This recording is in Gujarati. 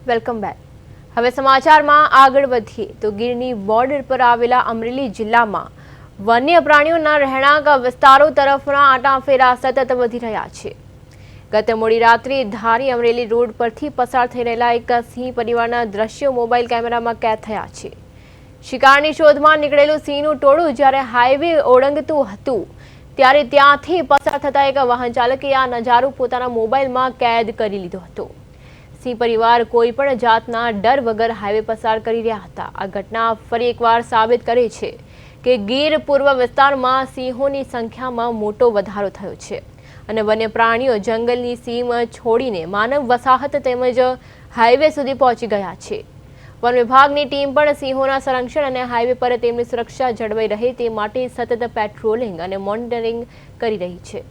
Welcome back. હવે સમાચારમાં આગળ વધીએ તો ગીરની બોર્ડર પર આવેલા અમરેલી જિલ્લામાં વન્ય પ્રાણીઓના રહેણાંક વિસ્તારો તરફના આંટાફેરા સતત વધી રહ્યા છે. ગત મોડી રાત્રે ધારી અમરેલી રોડ પરથી પસાર થઈ રહેલા એક સિંહ પરિવારના દ્રશ્યો મોબાઈલ કેમેરામાં કેદ થયા છે. શિકારની શોધમાં નીકળેલું સિંહનું ટોળું જ્યારે હાઈવે ઓળંગતું હતું ત્યારે ત્યાંથી પસાર થતા એક વાહન ચાલકે આ નજારો પોતાના મોબાઈલમાં કેદ કરી લીધો હતો. સિંહ પરિવાર કોઈ પણ જાતના ડર વગર હાઈવે પસાર કરી રહ્યા હતા. આ ઘટના ફરી એકવાર સાબિત કરે છે કે ગીર પૂર્વ વિસ્તારમાં સિંહોની સંખ્યામાં મોટો વધારો થયો છે અને વન્ય પ્રાણીઓ જંગલની સીમ છોડીને માનવ વસાહત તેમજ હાઈવે સુધી પહોંચી ગયા છે. વન વિભાગની ટીમ પણ સિંહોના સંરક્ષણ અને હાઈવે પર તેમની સુરક્ષા જળવાઈ રહે તે માટે સતત પેટ્રોલિંગ અને મોનિટરિંગ કરી રહી છે.